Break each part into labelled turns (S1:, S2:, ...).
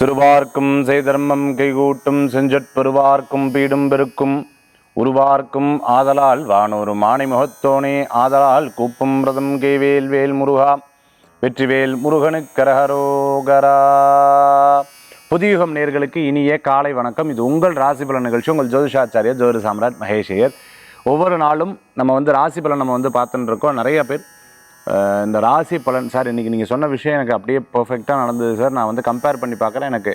S1: சிறுவார்க்கும் செய்தர்மம் கைகூட்டும் செஞ்சற்பெருவார்க்கும் பீடும் பெருக்கும் உருவார்க்கும் ஆதலால் வானூறு மானை முகத்தோனே ஆதலால் கூப்பும் ரதம் கைவேல் வேல் முருகா வெற்றிவேல் முருகனுக்கு கரஹரோகரா. புதியுகம் நேர்களுக்கு இனிய காலை வணக்கம். இது உங்கள் ராசி பலன் நிகழ்ச்சி. உங்கள் ஜோதிஷாச்சாரிய ஜோதி சாம்ராட் மகேஷையர். ஒவ்வொரு நாளும் நம்ம ராசி பலன் நம்ம பார்த்துட்டு இருக்கோம். நிறைய பேர் இந்த ராசி பலன் சார் இன்றைக்கி நீங்கள் சொன்ன விஷயம் எனக்கு அப்படியே பர்ஃபெக்டாக நடந்தது சார், நான் கம்பேர் பண்ணி பார்க்குறேன், எனக்கு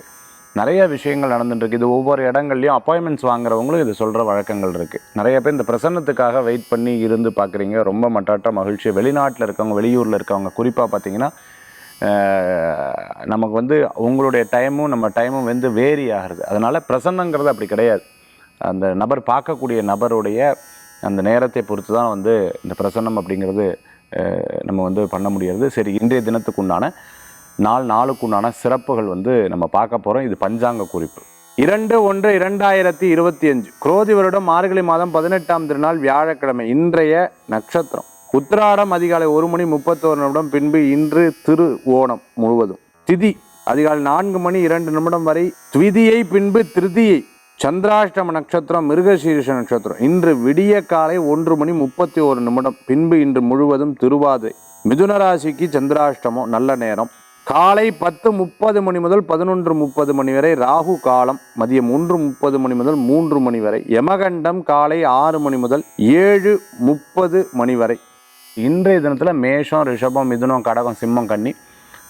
S1: நிறைய விஷயங்கள் நடந்துட்டுருக்கு. இது ஒவ்வொரு இடங்கள்லையும் அப்பாயின்மெண்ட்ஸ் வாங்குறவங்களும் இது சொல்கிற வழக்கங்கள் இருக்குது. நிறைய பேர் இந்த பிரசன்னத்துக்காக வெயிட் பண்ணி இருந்து பார்க்குறீங்க. ரொம்ப மட்டாட்ட மகிழ்ச்சி. வெளிநாட்டில் இருக்கவங்க, வெளியூரில் இருக்கவங்க குறிப்பாக பார்த்தீங்கன்னா நமக்கு உங்களுடைய டைமும் நம்ம டைமும் வேரி ஆகிறது. அதனால் பிரசன்னங்கிறது அப்படி கிடையாது. அந்த நபர் பார்க்கக்கூடிய நபருடைய அந்த நேரத்தை பொறுத்து தான் இந்த பிரசன்னம் அப்படிங்கிறது நம்ம பண்ண முடியாது. சரி, இன்றைய தினத்துக்குண்டான நாளுக்குண்டான சிறப்புகள் நம்ம பார்க்க போகிறோம். இது பஞ்சாங்க குறிப்பு. 2/1/2025 குரோதி வருடம் மார்கழி மாதம் 18ஆம் திருநாள் வியாழக்கிழமை. இன்றைய நட்சத்திரம் உத்திராடம் அதிகாலை 1:31 பின்பு இன்று திரு ஓணம் முழுவதும். திதி அதிகாலை 4:02 வரை துவிதியை, பின்பு திருதியை. சந்திராஷ்டம நட்சத்திரம் மிருகசீரிஷ நட்சத்திரம். இன்று விடிய காலை 1:31 பின்பு இன்று முழுவதும் திருவாதிரை. மிதுன ராசிக்கு சந்திராஷ்டமம் நல்ல நேரம் காலை 10:30 முதல் 11:30 வரை. ராகு காலம் மதியம் 1:30 முதல் 3 வரை. யமகண்டம் காலை 6 முதல் 7:30 வரை. இன்றைய தினத்தில் மேஷம், ரிஷபம், மிதுனம், கடகம், சிம்மம், கன்னி,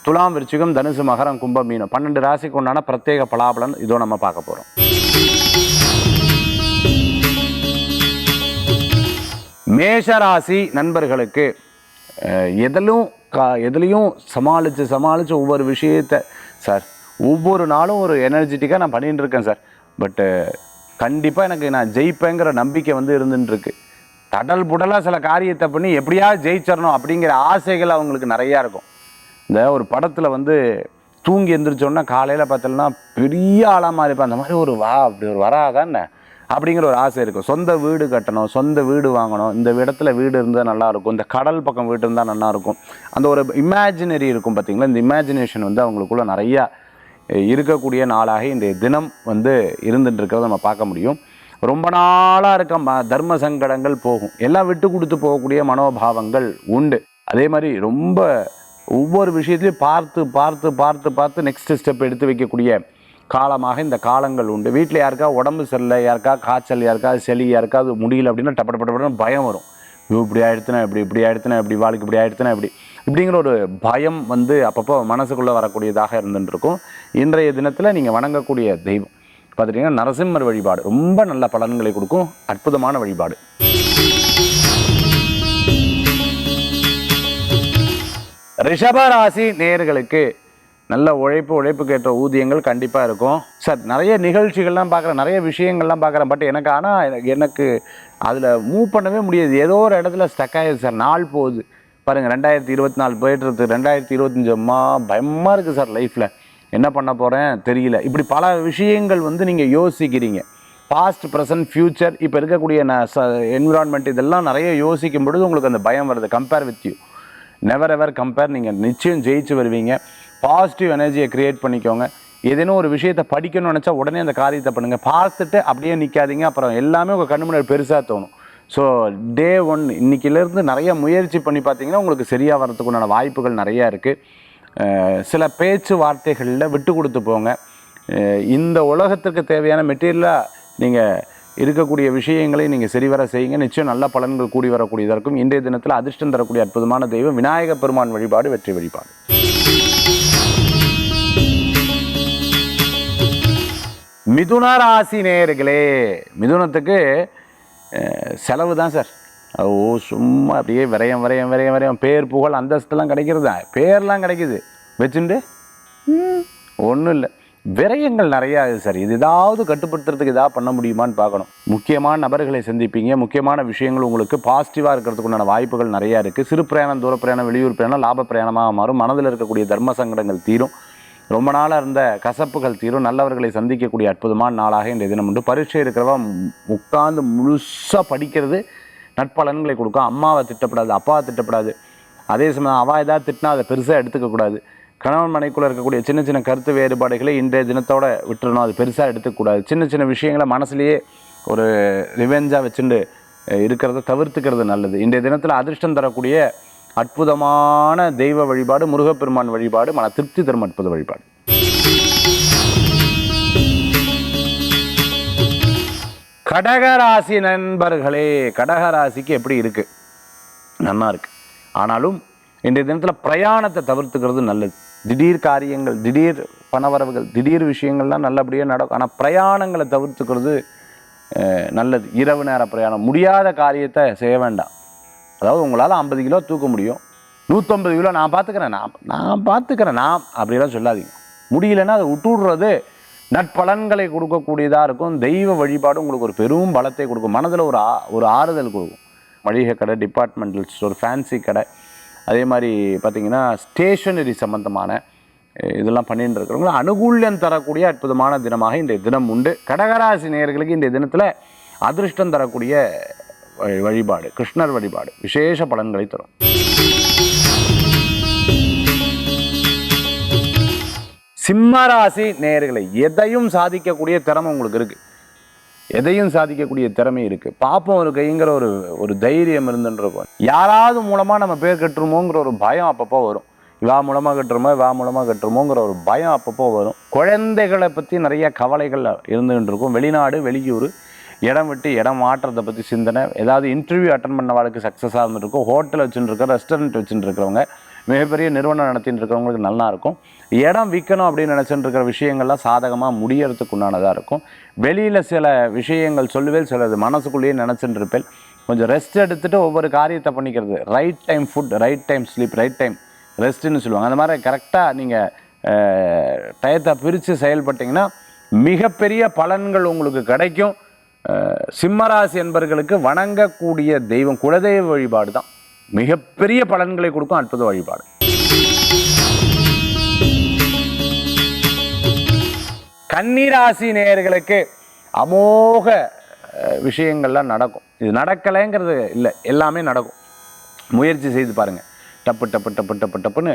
S1: துலாம், விருச்சிகம், தனுசு, மகரம், கும்பம், மீனம் 12 ராசிக்கு உண்டான பிரத்யேக பலாபலன் இதோ நம்ம பார்க்க போகிறோம். மேஷராசி நண்பர்களுக்கு எதுலையும் சமாளித்து ஒவ்வொரு விஷயத்தை சார் ஒவ்வொரு நாளும் ஒரு எனர்ஜெட்டிக்காக நான் பண்ணிட்டு இருக்கேன் சார். பட்டு கண்டிப்பாக எனக்கு நான் ஜெயிப்பேங்கிற நம்பிக்கை இருந்துட்டுருக்கு. தடல் புடலாக சில காரியத்தை பண்ணி எப்படியாவது ஜெயிச்சிடணும் அப்படிங்கிற ஆசைகள் அவங்களுக்கு நிறையா இருக்கும். இந்த ஒரு படத்தில் தூங்கி எந்திரிச்சோன்னா காலையில் பார்த்தோம்னா பெரிய ஆளாக இருப்பேன். அந்த மாதிரி அப்படி ஒரு வராதானே அப்படிங்கிற ஒரு ஆசை இருக்கும். சொந்த வீடு கட்டணும், சொந்த வீடு வாங்கணும், இந்த இடத்துல வீடு இருந்தால் நல்லாயிருக்கும், இந்த கடல் பக்கம் வீடு இருந்தால் நல்லாயிருக்கும், அந்த ஒரு இமேஜினரி இருக்கும் பார்த்தீங்களா. இந்த இமேஜினேஷன் அவங்களுக்குள்ள நிறையா இருக்கக்கூடிய நாளாக இன்றைய தினம் இருந்துட்டு இருக்கிறத நம்ம பார்க்க முடியும். ரொம்ப நாளாக இருக்க தர்ம சங்கடங்கள் போகும். எல்லாம் விட்டு கொடுத்து போகக்கூடிய மனோபாவங்கள் உண்டு. அதே மாதிரி ரொம்ப ஒவ்வொரு விஷயத்துலையும் பார்த்து பார்த்து பார்த்து பார்த்து நெக்ஸ்ட் ஸ்டெப் எடுத்து வைக்கக்கூடிய காலமாக இந்த காலங்கள் உண்டு. வீட்டில் யாருக்கா உடம்பு சரியில்லை, யாருக்கா காய்ச்சல், யாருக்காவது சளி, யாருக்காவது முடியல அப்படின்னா டப்படப்படப்படன்னு பயம் வரும். இப்படி ஆயிடுத்துனா இப்படி ஆயிடுத்துனா இப்படி, வாழ்க்கை இப்படி ஆயிடுத்துனா இப்படிங்கிற ஒரு பயம் அப்பப்போ மனசுக்குள்ளே வரக்கூடியதாக இருந்துட்டு இருக்கும். இன்றைய தினத்தில் நீங்கள் வணங்கக்கூடிய தெய்வம் பார்த்துட்டிங்கன்னா நரசிம்மர் வழிபாடு ரொம்ப நல்ல பலன்களை கொடுக்கும். அற்புதமான வழிபாடு. ரிஷபராசி நேயர்களுக்கு நல்ல உழைப்புக்கு ஏற்ற ஊதியங்கள் கண்டிப்பாக இருக்கும் சார். நிறைய நிகழ்ச்சிகள்லாம் பார்க்குறேன், நிறைய விஷயங்கள்லாம் பார்க்குறேன். பட் எனக்கு அதில் மூவ் பண்ணவே முடியாது. ஏதோ ஒரு இடத்துல ஸ்டக் ஆகிடுது சார். நாள் போகுது பாருங்கள். 2024 போய்ட்டுருக்கு, 2025 பயமாக இருக்குது சார். லைஃப்பில் என்ன பண்ண போகிறேன் தெரியல. இப்படி பல விஷயங்கள் நீங்கள் யோசிக்கிறீங்க. பாஸ்ட், ப்ரெசன்ட், ஃப்யூச்சர், இப்போ இருக்கக்கூடிய என்விரான்மெண்ட் இதெல்லாம் நிறைய யோசிக்கும் பொழுது உங்களுக்கு அந்த பயம் வருது. Compare with you, never ever compare. நீங்கள் நிச்சயம் ஜெயிச்சு வருவீங்க. பாசிட்டிவ் எனர்ஜியை க்ரியேட் பண்ணிக்கோங்க. ஏதேனும் ஒரு விஷயத்தை படிக்கணும்னு நினச்சா உடனே அந்த காரியத்தை பண்ணுங்கள். பார்த்துட்டு அப்படியே நிற்காதீங்க. அப்புறம் எல்லாமே உங்கள் கண்ணு முன்னாடி பெருசாக தோணும். ஸோ டே 1 இன்றைக்கிலேருந்து நிறைய முயற்சி பண்ணி பார்த்தீங்கன்னா உங்களுக்கு சரியாக வரதுக்குண்டான வாய்ப்புகள் நிறையா இருக்குது. சில பேச்சு வார்த்தைகளில் விட்டு கொடுத்து போங்க. இந்த உலகத்திற்கு தேவையான மெட்டீரியலாக நீங்கள் இருக்கக்கூடிய விஷயங்களை நீங்கள் சரிவர செய்யுங்க. நிச்சயம் நல்ல பலன்கள் கூடி வரக்கூடியதாக இருக்கும். இன்றைய தினத்தில் அதிர்ஷ்டம் தரக்கூடிய அற்புதமான தெய்வம் விநாயக பெருமான் வழிபாடு வெற்றி வழிபாடு. மிதுன ராசி நேயர்களே, மிதுனத்துக்கு செலவு தான் சார். சும்மா அப்படியே விரயம் பேர் புகழ் அந்தஸ்தெல்லாம் கிடைக்கிறது தான். பேர்லாம் கிடைக்குது வச்சுட்டு ஒன்றும் இல்லை. விரயங்கள் நிறையா இருக்குது சார். இது ஏதாவது கட்டுப்படுத்துறதுக்கு ஏதாவது பண்ண முடியுமான்னு பார்க்கணும். முக்கியமான நபர்களை சந்திப்பீங்க. முக்கியமான விஷயங்கள் உங்களுக்கு பாசிட்டிவாக இருக்கிறதுக்கு உண்டான வாய்ப்புகள் நிறையா இருக்குது. சிறு பிரயாணம், தூர பிரயாணம், வெளியூர் பிரயாணம் லாப பிரயாணமாக மாறும். மனதில் இருக்கக்கூடிய தர்ம சங்கடங்கள் தீரும். ரொம்ப நாளாக இருந்த கசப்புகள் தீரும். நல்லவர்களை சந்திக்கக்கூடிய அற்புதமான நாளாக இந்த தினம் உண்டு. பரீட்சை இருக்கிறவா உட்கார்ந்து முழுசாக படிக்கிறது நட்பலன்களை கொடுக்கும். அம்மாவை திட்டப்படாது, அப்பாவை திட்டப்படாது. அதே சமயம் அவள் ஏதாவது திட்டினா அதை பெருசாக எடுத்துக்கக்கூடாது. கணவன் மனைக்குள்ளே இருக்கக்கூடிய சின்ன சின்ன கருத்து வேறுபாடுகளை இன்றைய தினத்தோடு விட்டுறணும். அது பெருசாக எடுத்துக்கூடாது. சின்ன சின்ன விஷயங்களை மனசுலேயே ஒரு ரிவெஞ்சாக வச்சுட்டு இருக்கிறத தவிர்த்துக்கிறது நல்லது. இன்றைய தினத்தில் அதிர்ஷ்டம் தரக்கூடிய அற்புதமான தெய்வ வழிபாடு முருகப்பெருமான் வழிபாடு, மன திருப்தி தரும் அற்புத வழிபாடு. கடகராசி நண்பர்களே, கடகராசிக்கு எப்படி இருக்குது? நல்லா இருக்குது. ஆனாலும் இன்றைய தினத்தில் பிரயாணத்தை தவிர்த்துக்கிறது நல்லது. திடீர் காரியங்கள், திடீர் பணவரவுகள், திடீர் விஷயங்கள்லாம் நல்லபடியாக நடக்கும். ஆனால் பிரயாணங்களை தவிர்த்துக்கிறது நல்லது. இரவு நேர பிரயாணம், முடியாத காரியத்தை செய்ய வேண்டாம். அதாவது உங்களால் 50 கிலோ தூக்க முடியும், 150 கிலோ நான் பார்த்துக்கிறேன் நான் அப்படிலாம் சொல்லாதீங்க. முடியலன்னா அதை விட்டுடுறது நற்பலன்களை கொடுக்கக்கூடியதாக இருக்கும். தெய்வ வழிபாடு உங்களுக்கு ஒரு பெரும் பலத்தை கொடுக்கும். மனதில் ஒரு ஆறுதல் கொடுக்கும். மளிகை கடை, டிபார்ட்மெண்டல் ஸ்டோர், ஃபேன்சி கடை, அதே மாதிரி பார்த்திங்கன்னா ஸ்டேஷனரி சம்மந்தமான இதெல்லாம் பண்ணிட்டு இருக்கிறவங்களும் அனுகூல்யம் தரக்கூடிய அற்புதமான தினமாக இன்றைய தினம் உண்டு. கடகராசி நேயர்களுக்கு இன்றைய தினத்தில் அதிர்ஷ்டம் தரக்கூடிய வழிபாடு கிருஷ்ணர் வழிபாடு விசேஷ பலன்களை தரும். சிம்மராசி நேயர்களை, எதையும் சாதிக்கக்கூடிய திறமை உங்களுக்கு இருக்குது. எதையும் சாதிக்கக்கூடிய திறமை இருக்குது. பாப்பம் ஒரு கைங்கிற ஒரு தைரியம் இருந்துருக்கும். யாராவது மூலமாக நம்ம பேர் கட்டுருமோங்கிற ஒரு பயம் அப்பப்போ வரும். இவா மூலமாக கட்டுருமோங்கிற ஒரு பயம் அப்பப்போ வரும். குழந்தைகளை பற்றி நிறைய கவலைகள் இருந்துகிட்டு இருக்கும். வெளிநாடு, வெளியூர், இடம் விட்டு இடம் மாற்றத்தை பற்றி சிந்தனை. ஏதாவது இன்டர்வியூ அட்டன் பண்ண வாழ்க்கை சக்ஸஸாக இருந்துருக்கும். ஹோட்டல் வச்சுட்டு ரெஸ்டாரண்ட் வச்சுட்டு இருக்கிறவங்க, மிகப்பெரிய நிறுவனம் நடத்திட்டு இருக்கிறவங்களுக்கு நல்லாயிருக்கும். இடம் விற்கணும் அப்படின்னு நினச்சிட்டு இருக்கிற விஷயங்கள்லாம் சாதகமாக முடியறதுக்கு உண்டானதாக இருக்கும். வெளியில் சில விஷயங்கள் சொல்லுவேல், சிலது மனசுக்குள்ளேயே நினச்சிட்டு இருப்பேன். கொஞ்சம் ரெஸ்ட் எடுத்துகிட்டு ஒவ்வொரு காரியத்தை பண்ணிக்கிறது. Right time food, right time sleep, right time ரெஸ்ட்டுன்னு சொல்லுவாங்க. அந்த மாதிரி கரெக்டாக நீங்கள் டயத்தை பிரித்து செயல்பட்டிங்கன்னா மிகப்பெரிய பலன்கள் உங்களுக்கு கிடைக்கும். சிம்மராசி என்பர்களுக்கு வணங்கக்கூடிய தெய்வம் குலதெய்வ வழிபாடு தான் மிகப்பெரிய பலன்களை கொடுக்கும் அற்புத வழிபாடு. கன்னிராசி நேயர்களுக்கு அமோக விஷயங்கள்லாம் நடக்கும். இது நடக்கலைங்கிறது இல்லை, எல்லாமே நடக்கும். முயற்சி செய்து பாருங்கள். டப்புன்னு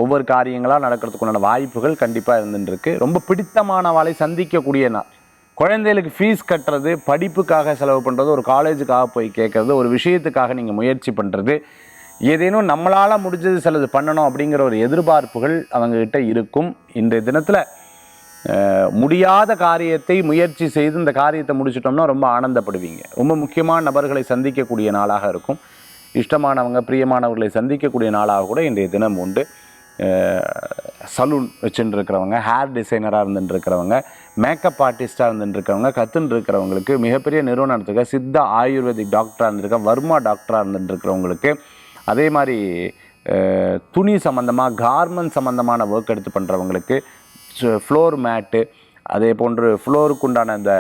S1: ஒவ்வொரு காரியங்களாக நடக்கிறதுக்குண்டான வாய்ப்புகள் கண்டிப்பாக இருந்துருக்கு. ரொம்ப பிடித்தமானவாளை சந்திக்கக்கூடிய நாள். குழந்தைகளுக்கு ஃபீஸ் கட்டுறது, படிப்புக்காக செலவு பண்ணுறது, ஒரு காலேஜுக்காக போய் கேட்குறது, ஒரு விஷயத்துக்காக நீங்கள் முயற்சி பண்ணுறது, ஏதேனும் நம்மளால் முடிஞ்சது சிலது பண்ணணும் அப்படிங்கிற ஒரு எதிர்பார்ப்புகள் அவங்கக்கிட்ட இருக்கும். இன்றைய தினத்தில் முடியாத காரியத்தை முயற்சி செய்து இந்த காரியத்தை முடிச்சிட்டோம்னா ரொம்ப ஆனந்தப்படுவீங்க. ரொம்ப முக்கியமான நபர்களை சந்திக்கக்கூடிய நாளாக இருக்கும். இஷ்டமானவங்க, பிரியமானவர்களை சந்திக்கக்கூடிய நாளாக கூட இன்றைய தினம் உண்டு. சலூன் வச்சுட்டு இருக்கிறவங்க, ஹேர் டிசைனராக இருந்துட்டுருக்கிறவங்க, மேக்கப் ஆர்டிஸ்டாக இருந்துட்டுருக்கிறவங்க, கற்றுன்னு இருக்கிறவங்களுக்கு, மிகப்பெரிய நிறுவனத்துக்கு சித்த ஆயுர்வேதிக் டாக்டராக இருந்திருக்க, வர்மா டாக்டராக இருந்துட்டுருக்கிறவங்களுக்கு, அதே மாதிரி துணி சம்மந்தமாக கார்மெண்ட் சம்மந்தமான ஒர்க் எடுத்து பண்ணுறவங்களுக்கு, ஃப்ளோர் மேட்டு, அதே போன்று ஃப்ளோருக்கு உண்டான அந்த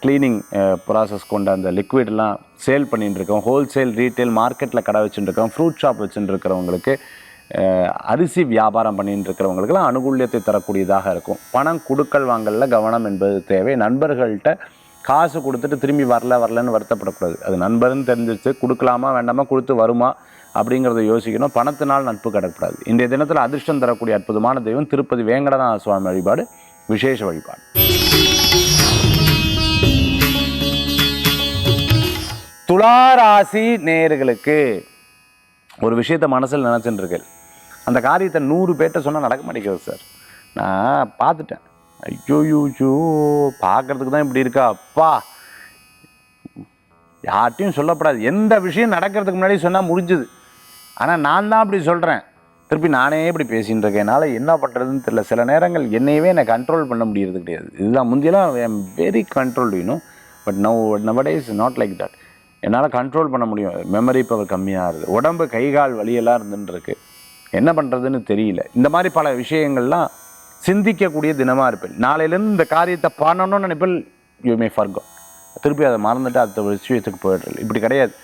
S1: க்ளீனிங் ப்ராசஸ் கொண்ட அந்த லிக்விட்லாம் சேல் பண்ணிட்டுருக்கோம். ஹோல்சேல், ரீட்டைல், மார்க்கெட்டில் கடை வச்சுட்டுருக்கோம். ஃப்ரூட் ஷாப் வச்சுட்டுருக்கிறவங்களுக்கு, அரிசி வியாபாரம் பண்ணிட்டு இருக்கிறவங்களுக்கெல்லாம் அனுகூல்யத்தை தரக்கூடியதாக இருக்கும். பணம் கொடுக்கல் வாங்கலில் கவனம் என்பது தேவை. நண்பர்கள்ட்ட காசு கொடுத்துட்டு திரும்பி வரலன்னு வருத்தப்படக்கூடாது. அது நண்பர்னு தெரிஞ்சிச்சு, கொடுக்கலாமா வேண்டாமா, கொடுத்து வருமா அப்படிங்கிறத யோசிக்கணும். பணத்தினால் நட்பு கிடக்கூடாது. இன்றைய தினத்தில் அதிர்ஷ்டம் தரக்கூடிய அற்புதமான தெய்வம் திருப்பதி வேங்கடநாத சுவாமி வழிபாடு விசேஷ வழிபாடு. துளாராசி நேயர்களுக்கு ஒரு விஷயத்தை மனசில் நினச்சிட்டு இருக்கேன். அந்த காரியத்தை 100 பேர்ட்ட சொன்னால் நடக்க மாட்டேங்குது சார். நான் பார்த்துட்டேன். ஐயோ பார்க்குறதுக்கு தான் இப்படி இருக்கா அப்பா, யார்ட்டையும் சொல்லப்படாது. எந்த விஷயம் நடக்கிறதுக்கு முன்னாடி சொன்னால் முடிஞ்சுது. ஆனால் நான் தான் அப்படி சொல்கிறேன், திருப்பி நானே இப்படி பேசின்னு இருக்கேன். என்னால் என்ன பண்ணுறதுன்னு தெரியல. சில நேரங்கள் என்னையவே என்னை கண்ட்ரோல் பண்ண முடியறது கிடையாது. இதுதான் முந்தியெல்லாம் I am very controlled you know, but nowadays not like that. என்னால் கண்ட்ரோல் பண்ண முடியும். மெமரி பவர் கம்மியாக இருக்குது, உடம்பு கைகால் வலியெல்லாம் இருந்துருக்கு, என்ன பண்ணுறதுன்னு தெரியல. இந்த மாதிரி பல விஷயங்கள்லாம் சிந்திக்கக்கூடிய தினமாக இருப்பேன். நாளையிலேருந்து இந்த காரியத்தை பண்ணணும்னு நினைப்பேன், யூ மே ஃபர்கோ, திருப்பி அதை மறந்துட்டு அடுத்த விஷயத்துக்கு போய்ட்டு. இப்படி கிடையாது.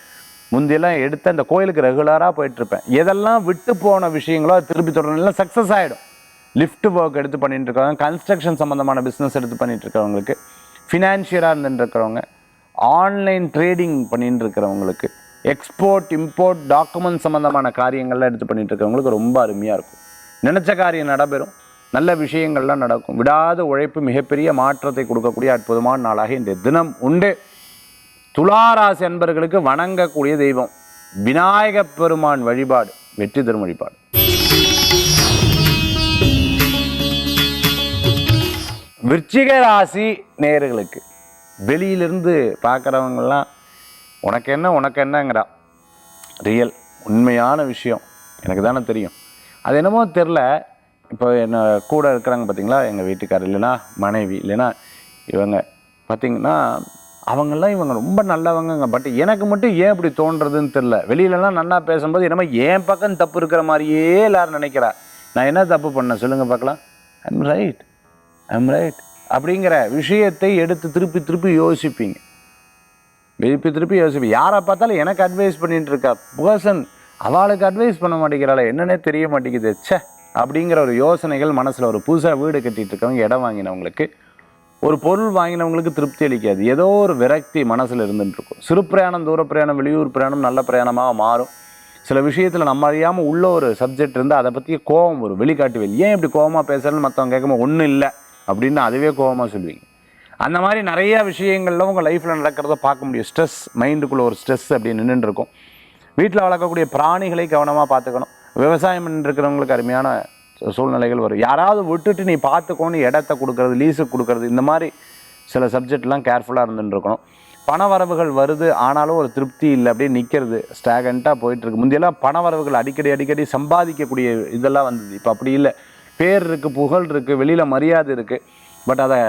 S1: முந்தியெல்லாம் எடுத்து அந்த கோயிலுக்கு ரெகுலராக போயிட்டுருப்பேன். எதெல்லாம் விட்டு போன விஷயங்களோ அது திருப்பி தொடரலாம் சக்ஸஸ் ஆகிடும். லிஃப்ட் ஒர்க் எடுத்து பண்ணிட்டு இருக்கிறவங்க, கன்ஸ்ட்ரக்ஷன் சம்மந்தமான பிஸ்னஸ் எடுத்து பண்ணிட்டு இருக்கிறவங்களுக்கு, ஃபினான்ஷியராக இருந்துட்டு இருக்கிறவங்க, ஆன்லைன் ட்ரேடிங் பண்ணிட்டு இருக்கிறவங்களுக்கு, எக்ஸ்போர்ட் இம்போர்ட் டாக்குமெண்ட் சம்மந்தமான காரியங்கள்லாம் எடுத்து பண்ணிட்டு இருக்கிறவங்களுக்கு ரொம்ப அருமையாக இருக்கும். நினச்ச காரியம் நடைபெறும், நல்ல விஷயங்கள்லாம் நடக்கும். விடாத உழைப்பு மிகப்பெரிய மாற்றத்தை கொடுக்கக்கூடிய அற்புதமான நாளாக இந்த தினம் உண்டு. துளாராசி அன்பர்களுக்கு வணங்கக்கூடிய தெய்வம் விநாயகப் பெருமான் வழிபாடு வெற்றி தரும் வழிபாடு. விருச்சிக ராசி நேயர்களுக்கு வெளியிலிருந்து பார்க்குறவங்கெல்லாம் உனக்கு என்னங்கிறா. ரியல் உண்மையான விஷயம் எனக்கு தானே தெரியும். அது என்னமோ தெரில. இப்போ என்ன கூட இருக்கிறாங்க பார்த்தீங்களா, எங்கள் வீட்டுக்காரர் இல்லைன்னா மனைவி இல்லைன்னா இவங்க பார்த்திங்கன்னா அவங்கெல்லாம் இவங்க ரொம்ப நல்லவங்க. பட் எனக்கு மட்டும் ஏன் இப்படி தோன்றதுன்னு தெரில. வெளியிலலாம் நல்லா பேசும்போது என்னமோ என் பக்கம் தப்பு இருக்கிற மாதிரியே எல்லோரும் நினைக்கிறா. நான் என்ன தப்பு பண்ணேன் சொல்லுங்கள் பார்க்கலாம். ஐம் ரைட் அப்படிங்கிற விஷயத்தை எடுத்து திருப்பி யோசிப்பீங்க. யாரை பார்த்தாலும் எனக்கு அட்வைஸ் பண்ணிட்டு இருக்கா பர்சன், அவளுக்கு அட்வைஸ் பண்ண மாட்டேங்கிறாள், என்னன்னே தெரிய மாட்டேங்குது அப்படிங்கிற ஒரு யோசனைகள் மனசில். ஒரு புதுசாக வீடு கட்டிகிட்டு இருக்கவங்க, இடம் வாங்கினவங்களுக்கு, ஒரு பொருள் வாங்கினவங்களுக்கு திருப்தி அளிக்காது. ஏதோ ஒரு விரக்தி மனசில் இருந்துட்டுருக்கும். சிறு பிரயாணம், தூர பிரயாணம், வெளியூர் பிரயாணம் நல்ல பிரயாணமாக மாறும். சில விஷயத்தில் நம்ம அறியாமல் உள்ள ஒரு சப்ஜெக்ட் இருந்தால் அதை பற்றிய கோபம் வரும், வெளிக்காட்டுவேல். ஏன் இப்படி கோபமாக பேசுகிறேன்னு மற்றவங்க கேட்கும்போது ஒன்றும் இல்லை அப்படின்னு அதுவே கோபமாக சொல்லுவீங்க. அந்த மாதிரி நிறையா விஷயங்களில் உங்கள் லைஃப்பில் நடக்கிறத பார்க்க முடியும். ஸ்ட்ரெஸ், மைண்டுக்குள்ளே ஒரு ஸ்ட்ரெஸ் அப்படி நின்றுருக்கும். வீட்டில் வளர்க்கக்கூடிய பிராணிகளை கவனமாக பார்த்துக்கணும். விவசாயம் பண்ணிருக்கிறவங்களுக்கு அருமையான சூழ்நிலைகள் வரும். யாராவது விட்டுட்டு நீ பார்த்துக்கோன்னு இடத்த கொடுக்கறது, லீஸுக்கு கொடுக்கறது, இந்த மாதிரி சில சப்ஜெக்ட்லாம் கேர்ஃபுல்லாக இருந்துருக்கணும். பண வரவுகள் வருது, ஆனாலும் ஒரு திருப்தி இல்லை, அப்படியே நிற்கிறது, ஸ்டாகண்ட்டாக போயிட்டுருக்கு. முந்தையெல்லாம் பண வரவுகள் அடிக்கடி சம்பாதிக்கக்கூடிய இதெல்லாம் வந்தது. இப்போ அப்படி இல்லை. பேர் இருக்குது, புகழ் இருக்குது, வெளியில் மரியாதை இருக்குது, பட் அதை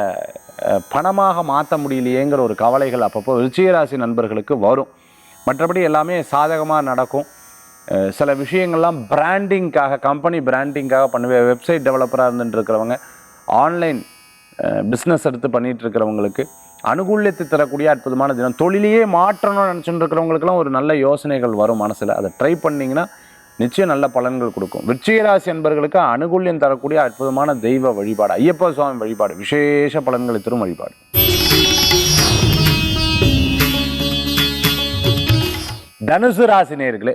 S1: பணமாக மாற்ற முடியலையேங்கிற ஒரு கவலைகள் அப்பப்போ விருச்சிகராசி நண்பர்களுக்கு வரும். மற்றபடி எல்லாமே சாதகமாக நடக்கும். சில விஷயங்கள்லாம் பிராண்டிங்காக, கம்பெனி பிராண்டிங்காக பண்ணுவேன். வெப்சைட் டெவலப்பராக இருந்துட்டுருக்கிறவங்க, ஆன்லைன் பிஸ்னஸ் எடுத்து பண்ணிகிட்டு இருக்கிறவங்களுக்கு அனுகூல்யத்தை தரக்கூடிய அற்புதமான தினம். தொழிலையே மாற்றணும்னு நினச்சிட்டு இருக்கிறவங்களுக்குலாம் ஒரு நல்ல யோசனைகள் வரும் மனசில். அதை ட்ரை பண்ணிங்கன்னா நிச்சயம் நல்ல பலன்கள் கொடுக்கும். விருச்சிகராசி என்பவர்களுக்கு அனுகூல்யம் தரக்கூடிய அற்புதமான தெய்வ வழிபாடு ஐயப்ப சுவாமி வழிபாடு விசேஷ பலன்களை தரும் வழிபாடு. தனுசு ராசி நேயர்களே,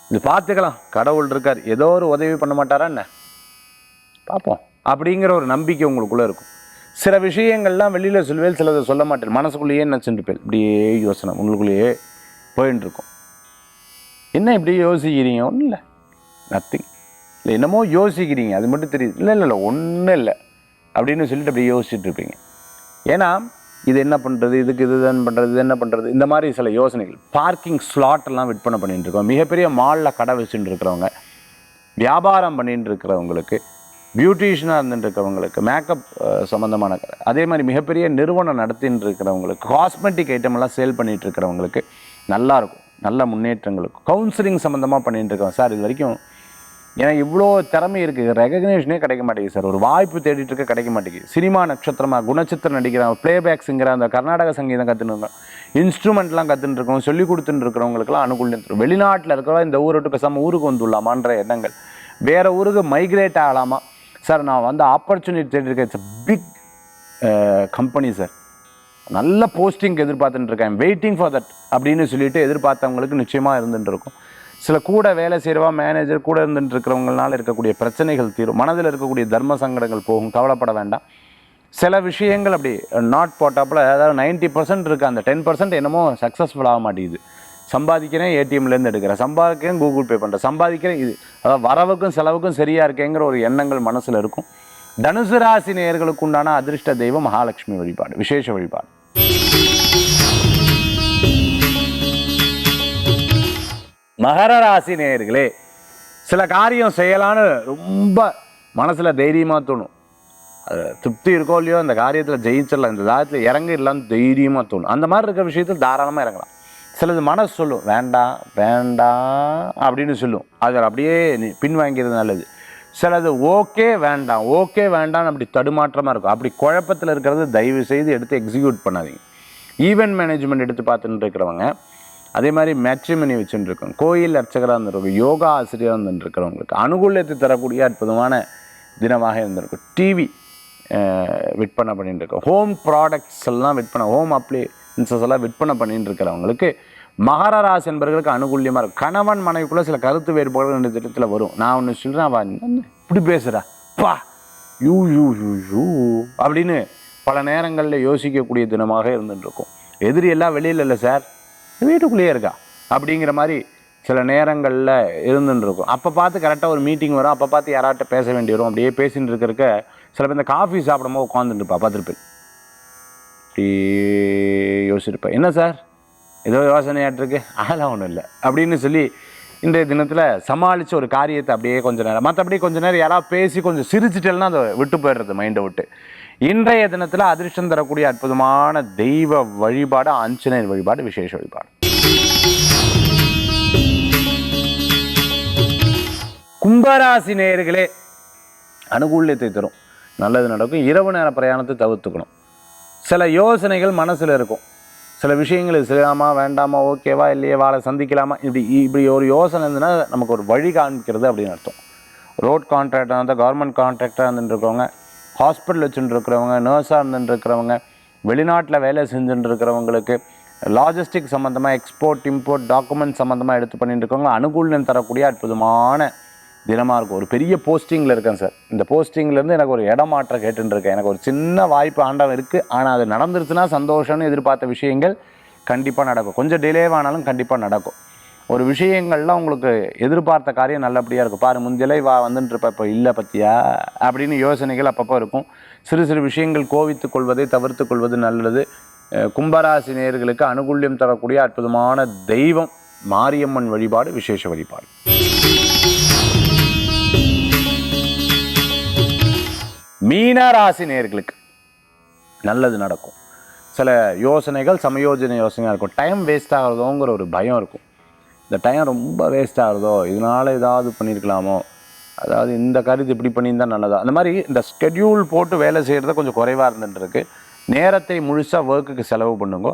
S1: இது பார்த்துக்கலாம், கடவுள் இருக்கார், ஏதோ ஒரு உதவி பண்ண மாட்டாரா என்ன, பார்ப்போம் அப்படிங்கிற ஒரு நம்பிக்கை உங்களுக்குள்ளே இருக்கும். சில விஷயங்கள்லாம் வெளியில் சொல்லுவேல், சிலதை சொல்ல மாட்டேன், மனசுக்குள்ளேயே நினச்சிட்டு போய் இப்படியே யோசனை உங்களுக்குள்ளேயே போயின்னு இருக்கும். என்ன இப்படி யோசிக்கிறீங்க? ஒன்றும் இல்லை, நத்திங், இல்லை என்னமோ யோசிக்கிறீங்க, அது மட்டும் தெரியுது. இல்லை ஒன்றும் இல்லை அப்படின்னு சொல்லிட்டு அப்படியே யோசிச்சுட்டு இருப்பீங்க. ஏன்னா இது என்ன பண்ணுறது, இதுக்கு இது பண்ணுறது, இது என்ன பண்ணுறது, இந்த மாதிரி சில யோசனைகள். பார்க்கிங் ஸ்லாட்டெல்லாம் விற்பனை பண்ணிட்டு இருக்கோம். மிகப்பெரிய மாலில் கடை வச்சுட்டு இருக்கிறவங்க, வியாபாரம் பண்ணிட்டு இருக்கிறவங்களுக்கு, பியூட்டிஷியனாக இருந்துட்டு இருக்கிறவங்களுக்கு, மேக்கப் சம்மந்தமான கடை, அதே மாதிரி மிகப்பெரிய நிறுவனம் நடத்தின்னு இருக்கிறவங்களுக்கு, காஸ்மெட்டிக் ஐட்டமெல்லாம் சேல் பண்ணிகிட்டு இருக்கிறவங்களுக்கு நல்லாயிருக்கும், நல்ல முன்னேற்றங்களுக்கு. கவுன்சிலிங் சம்மந்தமாக பண்ணிட்டு இருக்கோம் சார், இது வரைக்கும் எனக்கு இவ்வளோ திறமை இருக்குது, ரெகக்னேஷனே கிடைக்க மாட்டேங்குது சார், ஒரு வாய்ப்பு தேடிட்டு இருக்க கிடைக்க மாட்டேங்குது. சினிமா நட்சத்திரமாக குணச்சித்திரம் நடிக்கிறாங்க, ப்ளேபேக்ஸுங்கிற அந்த கர்நாடக சங்கீதம் கற்றுன்னு, இன்ஸ்ட்ருமெண்ட்லாம் கற்றுன்னு இருக்கோம், சொல்லி கொடுத்துட்டு இருக்கிறவங்களுக்குலாம் அனுகூலம் தரும். வெளிநாட்டில் இருக்கிறவங்க இந்த ஊரை விட்டு பேசாமல் ஊருக்கு வந்துடலாமான்ற எண்ணங்கள், வேறு ஊருக்கு மைக்ரேட் ஆகலாமா சார், நான் வந்து ஆப்பர்ச்சுனிட்டி தேடி இருக்கேன், இட்ஸ் பிக் கம்பெனி சார், நல்ல போஸ்டிங் எதிர்பார்த்துட்டு இருக்கேன், வெயிட்டிங் ஃபார் தட் அப்படின்னு சொல்லிட்டு எதிர்பார்த்தவங்களுக்கு நிச்சயமாக இருந்துட்டு இருக்கும். சில கூட வேலை செய்கிறவா, மேனேஜர் கூட இருந்துட்டு இருக்கிறவங்களால இருக்கக்கூடிய பிரச்சனைகள் தீரும், மனதில் இருக்கக்கூடிய தர்ம சங்கடங்கள் போகும், கவலைப்பட வேண்டாம். சில விஷயங்கள் அப்படி நாட் போட்டாப்பில், அதாவது 90% இருக்குது, அந்த 10% என்னமோ சக்ஸஸ்ஃபுல் ஆக மாட்டேங்குது. சம்பாதிக்கிறேன், ஏடிஎம்லேருந்து எடுக்கிறேன், சம்பாதிக்கிறேன், கூகுள் பே பண்ணுறேன், சம்பாதிக்கிறேன், இது அதாவது வரவுக்கும் செலவுக்கும் சரியாக இருக்கேங்கிற ஒரு எண்ணங்கள் மனசில் இருக்கும். தனுசு ராசி நேயர்களுக்கு உண்டான அதிர்ஷ்ட தெய்வம் மகாலட்சுமி வழிபாடு விசேஷ வழிபாடு. மகர ராசி நேயர்களே, சில காரியம் செய்யலான்னு ரொம்ப மனசில் தைரியமாக தோணும். அது திருப்தி இருக்கோ இல்லையோ, இந்த காரியத்தில் ஜெயிச்சிடலாம், இந்த தாரத்தில் இறங்கிடலான்னு தைரியமாக தோணும். அந்த மாதிரி இருக்கிற விஷயத்தில் தாராளமாக இறங்கலாம். சிலது மனசு சொல்லும் வேண்டாம் வேண்டாம் அப்படின்னு சொல்லும், அதை அப்படியே பின்வாங்கிறது நல்லது. சிலது ஓகே வேண்டாம்னு அப்படி தடுமாற்றமாக இருக்கும். அப்படி குழப்பத்தில் இருக்கிறது தயவு செய்து எடுத்து எக்ஸிக்யூட் பண்ணாதீங்க. ஈவெண்ட் மேனேஜ்மெண்ட் எடுத்து பார்த்துட்டு இருக்கிறவங்க, அதே மாதிரி மேட்ரிமனி வச்சுட்டு இருக்கோம், கோயில் அர்ச்சகராக இருந்திருக்கும், யோகா ஆசிரியராக இருந்துருக்கிறவங்களுக்கு அனுகூலத்தை தரக்கூடிய அற்புதமான தினமாக இருந்திருக்கும். டிவி விற்பனை பண்ணிட்டு இருக்கோம், ஹோம் ப்ராடக்ட்ஸ் எல்லாம் விற்பனை, ஹோம் அப்ளைன்சஸ் எல்லாம் விற்பனை பண்ணிட்டு இருக்கிறவங்களுக்கு மகர ராசி என்பவர்களுக்கு அனுகூல்யமாக இருக்கும். கணவன் மனைவிக்குள்ளே சில கருத்து வேறுபாடுகள் இந்த திட்டத்தில் வரும். நான் ஒன்று சொல்கிறேன், அவன் இப்படி பேசுகிறா பா யூ யூ யூ யூ அப்படின்னு பல நேரங்களில் யோசிக்கக்கூடிய தினமாக இருந்துட்டுருக்கும். எதிரி எல்லாம் வெளியில் இல்லை சார், வீட்டுக்குள்ளேயே இருக்கா அப்படிங்கிற மாதிரி சில நேரங்களில் இருந்துட்டுருக்கும். அப்போ பார்த்து கரெக்டாக ஒரு மீட்டிங் வரும், அப்போ பார்த்து யாராட்ட பேச வேண்டி வரும். அப்படியே பேசின்னு இருக்கிறக்க சில பேர் இந்த காஃபி சாப்பிடும்போது உட்காந்துட்டுருப்பா, பார்த்துருப்பேன். இப்படி யோசிச்சிருப்பேன், என்ன சார் ஏதோ யோசனையாட்டிருக்கு, அதெல்லாம் ஒன்றும் இல்லை அப்படின்னு சொல்லி இன்றைய தினத்தில் சமாளித்து ஒரு காரியத்தை அப்படியே கொஞ்சம் நேரம், மற்றபடி கொஞ்சம் நேரம் யாராவது பேசி கொஞ்சம் சிரிச்சிட்டேன்னா அதை விட்டு போயிடுறது மைண்டை விட்டு. இன்றைய தினத்தில் அதிர்ஷ்டம் தரக்கூடிய அற்புதமான தெய்வ வழிபாடு ஆஞ்சநேயர் வழிபாடு, விசேஷ வழிபாடு. கும்பராசி நேயர்களே, அனுகூல்யத்தை தரும், நல்லது நடக்கும். இரவு நேர பிரயாணத்தை தவிர்த்துக்கணும். சில யோசனைகள் மனசில் இருக்கும், சில விஷயங்கள் செய்யலாமா வேண்டாமா, ஓகேவா இல்லையே, வாழை சந்திக்கலாமா, இப்படி ஒரு யோசனை இருந்ததுன்னா நமக்கு ஒரு வழி காண்பிக்கிறது அப்படின்னு அர்த்தம். ரோட் கான்ட்ராக்டாக இருந்தால், கவர்மெண்ட் கான்ட்ராக்டாக இருந்துருக்கிறவங்க, ஹாஸ்பிட்டல் வச்சுட்டு இருக்கிறவங்க, நர்ஸாக இருந்துருக்கிறவங்க, வெளிநாட்டில் வேலை செஞ்சுட்டு இருக்கிறவங்களுக்கு, லாஜிஸ்டிக் சம்மந்தமாக எக்ஸ்போர்ட் இம்போர்ட் டாக்குமெண்ட் சம்மந்தமாக எடுத்து பண்ணிட்டு இருக்கவங்க அனுகூலம் தரக்கூடிய அற்புதமான தினமாக இருக்கும். ஒரு பெரிய போஸ்டிங்கில் இருக்கேன் சார், இந்த போஸ்டிங்லேருந்து எனக்கு ஒரு இடமாற்றம் கேட்டுருக்கேன், எனக்கு ஒரு சின்ன வாய்ப்பு ஆண்டவன் இருக்குது, ஆனால் அது நடந்துருச்சுன்னா சந்தோஷம்னு எதிர்பார்த்த விஷயங்கள் கண்டிப்பாக நடக்கும். கொஞ்சம் டிலேவானாலும் கண்டிப்பாக நடக்கும். ஒரு விஷயங்கள்லாம் உங்களுக்கு எதிர்பார்த்த காரியம் நல்லபடியாக இருக்கும். பாரு முந்தியலை வந்துட்டுருப்ப, இப்போ இல்லை பற்றியா அப்படின்னு யோசனைகள் அப்பப்போ இருக்கும். சிறு சிறு விஷயங்கள் கோவித்து கொள்வதை தவிர்த்து கொள்வது நல்லது. கும்பராசி நேயர்களுக்கு அனுகூல்யம் தரக்கூடிய அற்புதமான தெய்வம் மாரியம்மன் வழிபாடு, விசேஷ வழிபாடு. மீனராசி நேயர்களுக்கு நல்லது நடக்கும். சில யோசனைகள் சமயோஜன யோசனையாக இருக்கும். டைம் வேஸ்ட் ஆகிறதோங்கிற ஒரு பயம் இருக்கும். இந்த டைம் ரொம்ப வேஸ்ட் ஆகிறதோ, இதனால் ஏதாவது பண்ணியிருக்கலாமோ, அதாவது இந்த காரியத்தை இப்படி பண்ணியிருந்தால் நல்லதா, அந்த மாதிரி இந்த ஸ்கெட்யூல் போட்டு வேலை செய்கிறத கொஞ்சம் குறைவாக இருந்துட்டுருக்கு. நேரத்தை முழுசாக ஒர்க்குக்கு செலவு பண்ணுங்க.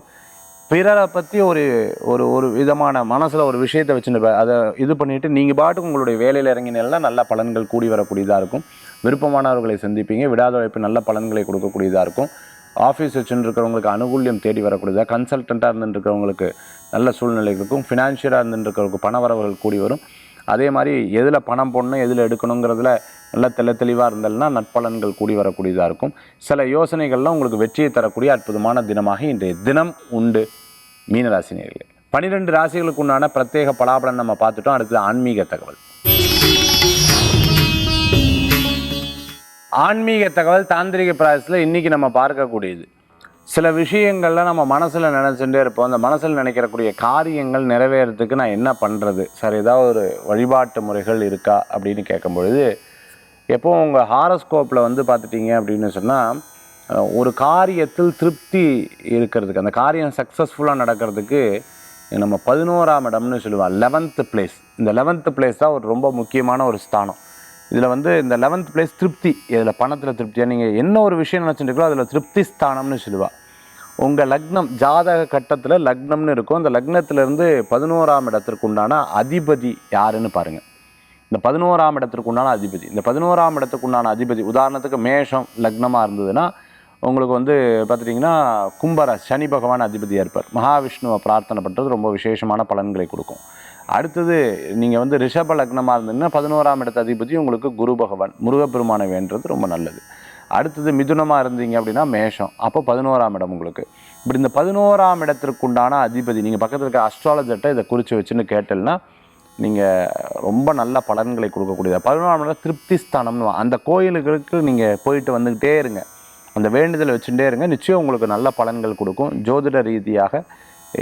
S1: பிறரை பற்றி ஒரு ஒரு ஒரு விதமான மனசில் ஒரு விஷயத்தை வச்சுட்டு அதை இது பண்ணிவிட்டு நீங்கள் பாட்டுக்கு உங்களுடைய வேலையில் இறங்கினால நல்ல பலன்கள் கூடி வரக்கூடியதாக இருக்கும். விருப்பமானவர்களை சந்திப்பீங்க. விடாத உழைப்பு நல்ல பலன்களை கொடுக்கக்கூடியதாக இருக்கும். ஆஃபீஸ் வச்சுன்னு இருக்கிறவங்களுக்கு அனுகூல்யம் தேடி வரக்கூடியதாக, கன்சல்டண்ட்டாக இருந்துருக்கிறவங்களுக்கு நல்ல சூழ்நிலை இருக்கும். ஃபினான்ஷியலாக இருந்துருக்கிறவங்களுக்கு பண வரவுகள் கூடி வரும். அதே மாதிரி எதில் பணம் போடணும் எதில் எடுக்கணுங்கிறதுல நல்ல தெளிவாக இருந்ததுன்னா நற்பலன்கள் கூடி வரக்கூடியதாக இருக்கும். சில யோசனைகள்லாம் உங்களுக்கு வெற்றியை தரக்கூடிய அற்புதமான தினமாக இன்றைய தினம் உண்டு. மீனராசி நேயர்களே, 12 ராசிகளுக்கு உண்டான பிரத்யேக பலாபலன் நம்ம பார்த்துட்டோம். அடுத்தது ஆன்மீக தகவல். ஆன்மீக தகவல் தாந்திரிக பிராயசத்தில் இன்றைக்கி நம்ம பார்க்கக்கூடியது. சில விஷயங்கள்லாம் நம்ம மனசில் நினச்சிட்டே இருப்போம். அந்த மனசில் நினைக்கிறக்கூடிய காரியங்கள் நிறைவேறதுக்கு நான் என்ன பண்ணுறது சார், ஏதாவது ஒரு வழிபாட்டு முறைகள் இருக்கா அப்படின்னு கேட்கும்பொழுது, எப்போது உங்கள் ஹாரோஸ்கோப்பில் பார்த்துட்டிங்க அப்படின்னு சொன்னால், ஒரு காரியத்தில் திருப்தி இருக்கிறதுக்கு, அந்த காரியம் சக்ஸஸ்ஃபுல்லாக நடக்கிறதுக்கு நம்ம 11ஆம் இடம்னு சொல்லுவாள், 11th பிளேஸ். இந்த 11th பிளேஸ் தான் ஒரு ரொம்ப முக்கியமான ஒரு ஸ்தானம். இதில் இந்த 11th பிளேஸ் திருப்தி, இதில் பணத்தில் திருப்தியாக நீங்கள் என்ன ஒரு விஷயம் நினச்சிட்டுருக்கோ அதில் திருப்தி ஸ்தானம்னு சொல்லுவாள். உங்கள் லக்னம் ஜாதக கட்டத்தில் லக்னம்னு இருக்கும். அந்த லக்னத்திலேருந்து 11ஆம் இடத்திற்கு உண்டான அதிபதி யாருன்னு பாருங்கள். இந்த 11ஆம் இடத்திற்கு உண்டான அதிபதி, இந்த 11ஆம் இடத்துக்கு உண்டான அதிபதி, உதாரணத்துக்கு மேஷம் லக்னமாக இருந்ததுன்னா உங்களுக்கு பார்த்துட்டிங்கன்னா கும்பராசி சனி பகவான் அதிபதியாக இருப்பார். மகாவிஷ்ணுவை பிரார்த்தனை பண்ணுறது ரொம்ப விசேஷமான பலன்களை கொடுக்கும். அடுத்தது நீங்கள் ரிஷப லக்னமாக இருந்ததுன்னா 11ஆம் இடத்து அதிபதி உங்களுக்கு குரு பகவான், முருகப்பெருமானை வேண்டது ரொம்ப நல்லது. அடுத்தது மிதுனமாக இருந்தீங்க அப்படின்னா மேஷம், அப்போ 11ஆம் இடம் உங்களுக்கு. இப்படி இந்த 11ஆம் இடத்திற்குண்டான அதிபதி நீங்கள் பக்கத்தில் இருக்க அஸ்ட்ராலஜர்கிட்ட இதை குறித்து வச்சுன்னு கேட்டல்னா நீங்கள் ரொம்ப நல்ல பலன்களை கொடுக்கக்கூடியது. 11ஆம் இடம் திருப்தி ஸ்தானம்னு, அந்த கோயிலுகளுக்கு நீங்கள் போயிட்டு வந்துக்கிட்டே இருங்க, அந்த வேண்டுதல் வச்சுட்டே இருங்க, நிச்சயம் உங்களுக்கு நல்ல பலன்கள் கொடுக்கும். ஜோதிட ரீதியாக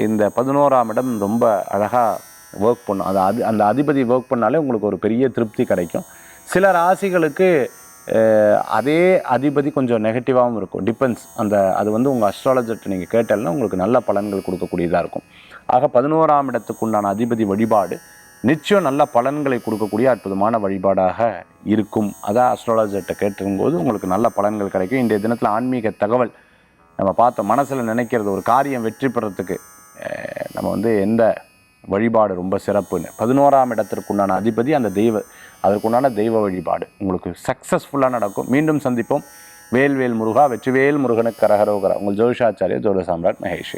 S1: இந்த 11ஆம் இடம் ரொம்ப அழகாக ஒர்க் பண்ணும். அந்த அதிபதி ஒர்க் பண்ணாலே உங்களுக்கு ஒரு பெரிய திருப்தி கிடைக்கும். சில ராசிகளுக்கு அதே அதிபதி கொஞ்சம் நெகட்டிவாகவும் இருக்கும், டிபெண்ட்ஸ். அது உங்கள் அஸ்ட்ராலஜர்கிட்ட நீங்கள் கேட்டாலும் உங்களுக்கு நல்ல பலன்கள் கொடுக்கக்கூடியதாக இருக்கும். ஆக 11ஆம் இடத்துக்கு உண்டான அதிபதி வழிபாடு நிச்சயம் நல்ல பலன்களை கொடுக்கக்கூடிய அற்புதமான வழிபாடாக இருக்கும். அதான் அஸ்ட்ராலஜர்கிட்ட கேட்டிருக்கும்போது உங்களுக்கு நல்ல பலன்கள் கிடைக்கும். இன்றைய தினத்தில் ஆன்மீக தகவல் நம்ம பார்த்த மனசில் நினைக்கிறது, ஒரு காரியம் வெற்றி பெறத்துக்கு நம்ம எந்த வழிபாடு ரொம்ப சிறப்புன்னு, 11ஆம் இடத்திற்குண்டான அதிபதி அந்த அதற்குண்டான தெய்வ வழிபாடு உங்களுக்கு சக்ஸஸ்ஃபுல்லாக நடக்கும். மீண்டும் சந்திப்போம். வேல்வேல் முருகா, வெற்றிவேல் முருகனுக்கு கரகரோகரா. உங்கள் ஜோதிஷாச்சாரிய ஜோதிட சாம்ராட் மகேஷ்.